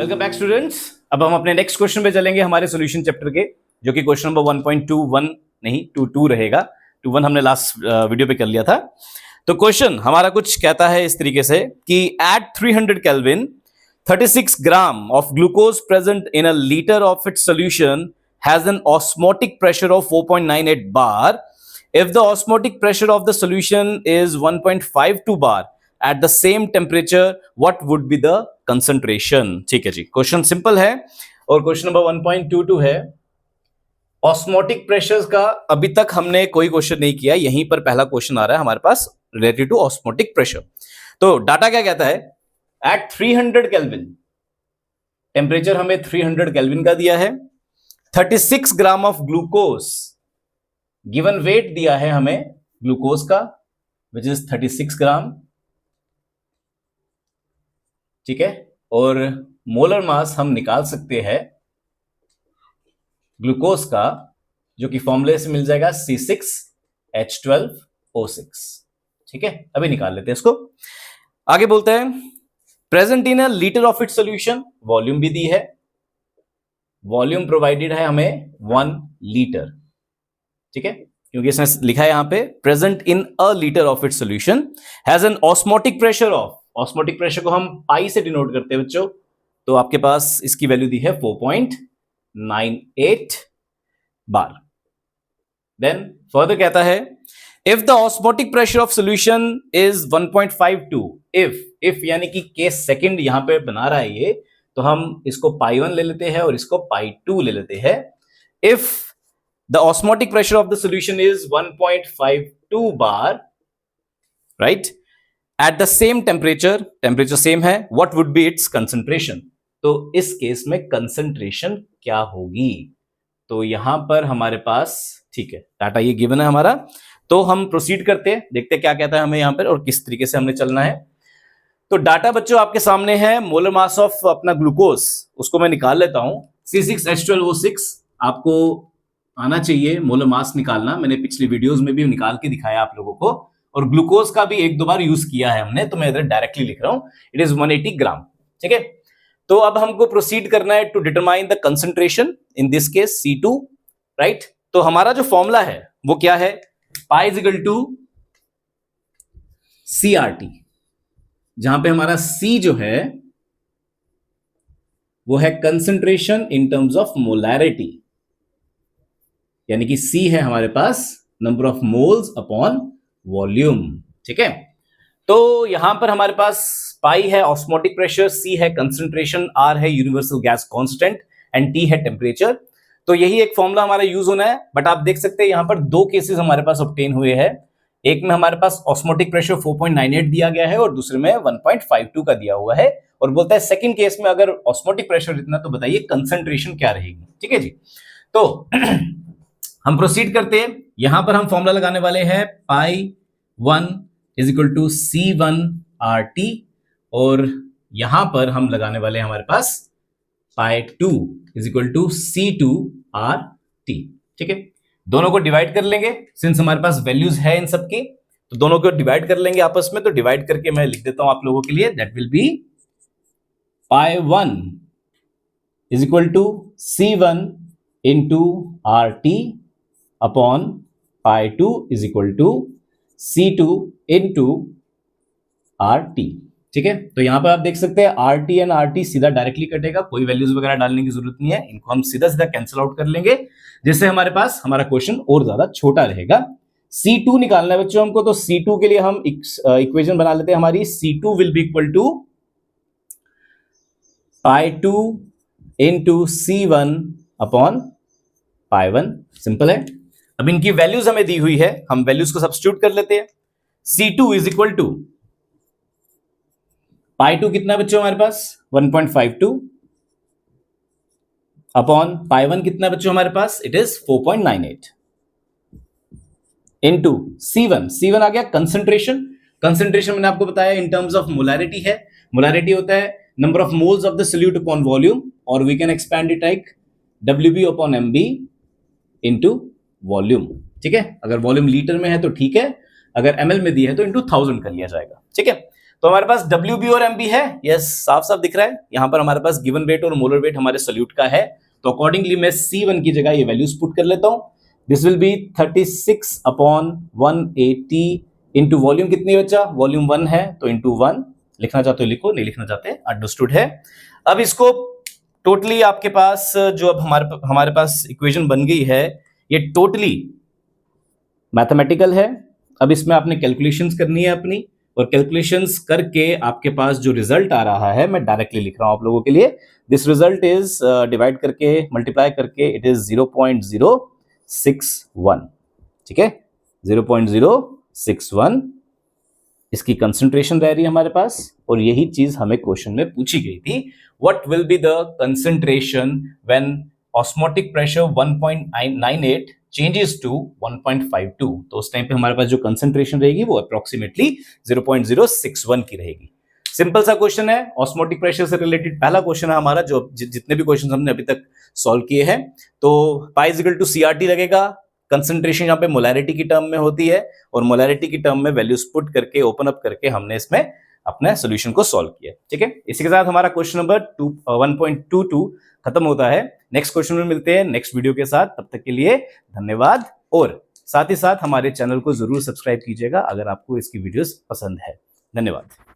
Welcome back students. अब हम अपने नेक्स्ट क्वेश्चन पे चलेंगे हमारे सॉल्यूशन चैप्टर के, जो कि क्वेश्चन नंबर 1.21 नहीं 22 रहेगा। 21 हमने लास्ट वीडियो पे कर लिया था। तो क्वेश्चन हमारा कुछ कहता है इस तरीके से कि at 300 kelvin 36 gram of glucose present in a litre of its solution has an osmotic pressure of 4.98 bar. If the osmotic pressure of the solution is 1.52 bar at the same temperature, what would be the concentration? ठीक है जी, question simple है और question number 1.22 है। Osmotic pressures का अभी तक हमने कोई क्वेश्चन नहीं किया, यहीं पर पहला क्वेश्चन आ रहा है हमारे पास रिलेटेड टू ऑस्मोटिक प्रेशर। तो डाटा क्या कहता है, एट 300 केल्विन टेम्परेचर हमें 300 केल्विन का दिया है, 36 gram of glucose given weight दिया है हमें ग्लूकोज का विच इज 36 ग्राम, ठीक है। और मोलर मास हम निकाल सकते हैं ग्लूकोज का, जो कि फॉर्मूले से मिल जाएगा C6H12O6, ठीक है। अभी निकाल लेते हैं इसको। आगे बोलते हैं present in a litre of its solution, volume भी दी है, वॉल्यूम प्रोवाइडेड है हमें 1 लीटर, ठीक है, क्योंकि इसने लिखा है यहां पे present in a litre of its solution has an osmotic pressure of, osmotic pressure को हम पाई से डिनोट करते हैं बच्चों, तो आपके पास इसकी वैल्यू दी है 4.98 बार। देन फर्दर कहता है if the osmotic pressure of solution is 1.52, if यानी कि केस सेकंड यहां पे बना रहा है ये, तो हम इसको पाई 1 ले लेते हैं और इसको पाई 2 ले लेते हैं। If the osmotic pressure of the solution is 1.52 bar, right, at the same temperature same है, what would be its concentration? तो इस केस में concentration क्या होगी? तो यहां पर हमारे पास, ठीक है, डाटा ये गिवन है हमारा, तो हम प्रोसीड करते हैं, देखते हैं क्या कहता है हमें यहां पर और किस तरीके से हमने चलना है। तो डाटा बच्चों आपके सामने है, मोलर मास ऑफ अपना ग्लूकोज, उसको मैं निकाल लेता हूं, C6H12O6 आपको आना चाहिए मोलर मास निकालना, मैंने पिछली वीडियोस में भी निकाल के दिखाया आप लोगों को, और ग्लूकोज का भी एक दो बार यूज किया है हमने, तो मैं इधर डायरेक्टली लिख रहा हूं, इट इज 180 ग्राम, ठीक है। तो अब हमको प्रोसीड करना है to determine the concentration, in this case C2, right. तो हमारा जो फॉर्मूला है वो क्या है, pi is equal to CRT, जहां पे हमारा C जो है वो है concentration in terms of molarity, यानी कि C है हमारे पास number of moles upon volume, ठीक है। तो यहां पर हमारे पास पाई है ऑस्मोटिक प्रेशर, C है कंसंट्रेशन, R है universal gas constant and T है टेम्परेचर। तो यही एक फॉर्मूला हमारा यूज होना है, बट आप देख सकते हैं यहां पर दो केसेस हमारे पास ऑब्टेन हुए हैं, एक में हमारे पास ऑस्मोटिक प्रेशर 4.98 दिया गया है और दूसरे में 1.52 का दिया हुआ है, और बोलता है सेकंड केस में अगर ऑस्मोटिक प्रेशर इतना तो बताइए कंसंट्रेशन क्या रहेगी, ठीक है जी। तो हम प्रोसीड करते हैं, यहां पर हम फॉर्मूला लगाने वाले हैं पाई 1 इज इक्वल टू C1RT, और यहां पर हम लगाने वाले हैं हमारे पास पाई 2 इज इक्वल टू C2RT, ठीक है। दोनों को डिवाइड कर लेंगे, सिंस हमारे पास वैल्यूज है इन सबकी, तो दोनों को डिवाइड कर लेंगे आपस में। तो डिवाइड करके मैं लिख देता हूं आप लोगों के लिए, that will be pi 1 is equal to C1 into RT upon pi 2 is equal to C2 into RT, ठीक है। तो यहां पर आप देख सकते हैं RT एंड RT सीधा डायरेक्टली कटेगा, कोई वैल्यूज वगैरह डालने की जरूरत नहीं है, इनको हम सीधा सीधा कैंसिल आउट कर लेंगे, जिससे हमारे पास हमारा क्वेश्चन और ज्यादा छोटा रहेगा। C2 निकालना है बच्चों हमको, तो C2 के लिए हम इक्वेशन बना लेते हैं, हमारी C2 will be equal to pi 2 into C1 upon pi 1, simple है। अब इनकी वैल्यूज हमें दी हुई है, हम वैल्यूज को सब्स्टिट्यूट कर लेते हैं। C2 is equal to pi 2 कितना बच्चों हमारे पास 1.52 अपॉन पाई 1 कितना बच्चों हमारे पास, इट इज 4.98 इनटू C1 आ गया कंसंट्रेशन, कंसंट्रेशन मैंने आपको बताया इन टर्म्स ऑफ मोलैरिटी है, मोलैरिटी होता है number of moles of the solute upon volume, और we can expand it like WB upon MB into volume, ठीक है। अगर वॉल्यूम लीटर में है तो ठीक है, अगर ml में दी है तो इनटू 1000 कर लिया जाएगा, ठीक है। तो हमारे पास WB और MB है, यस साफ साफ दिख रहा है। यहां पर हमारे पास गिवन वेट और मोलर वेट हमारे सोल्यूट का है, तो अकॉर्डिंगली मैं C1 की जगह ये वैल्यूज पुट कर लेता हूं। This will be 36/180 into volume कितनी बचा, वॉल्यूम 1 है तो इंटू 1, लिखना चाहते हो लिखो, नहीं लिखना चाहते अंडरस्टूड है। अब इसको टोटली आपके पास जो अब हमारे पास इक्वेशन बन गई है, ये टोटली मैथमेटिकल है। अब इसमें आपने कैलकुलेशंस करनी है अपनी, और कैलकुलेशंस करके आपके पास जो रिजल्ट आ रहा है मैं डायरेक्टली लिख रहा हूं आप लोगों के लिए। दिस रिजल्ट इज डिवाइड करके मल्टीप्लाई करके इट इज 0.061, ठीक है 0.061 इसकी कंसंट्रेशन रह रही है हमारे पास, और यही चीज हमें क्वेश्चन में पूछी गई थी। What will be the concentration when osmotic pressure 1.98 changes to 1.52, तो उस टाइम पे हमारे पास जो कंसंट्रेशन रहेगी वो अप्रोक्सीमेटली 0.061 की रहेगी। सिंपल सा क्वेश्चन है, ऑस्मोटिक प्रेशर से रिलेटेड पहला क्वेश्चन है हमारा, जो जितने भी क्वेश्चन हमने अभी तक सॉल्व किए हैं। तो पाई इक्वल टू CRT लगेगा, कंसंट्रेशन यहाँ पे मोलैरिटी की टर्म में होती है, और मोलैरिटी की टर्म में वैल्यूज पुट करके ओपन अप करके हमने इसमें अपने सोल्यूशन को सॉल्व किया, ठीक है। इसी के साथ हमारा क्वेश्चन नंबर 1.22 खत्म होता है। नेक्स्ट क्वेश्चन में मिलते हैं नेक्स्ट वीडियो के साथ, तब तक के लिए धन्यवाद, और साथ ही साथ हमारे चैनल को जरूर सब्सक्राइब कीजिएगा अगर आपको इसकी वीडियोस पसंद है। धन्यवाद।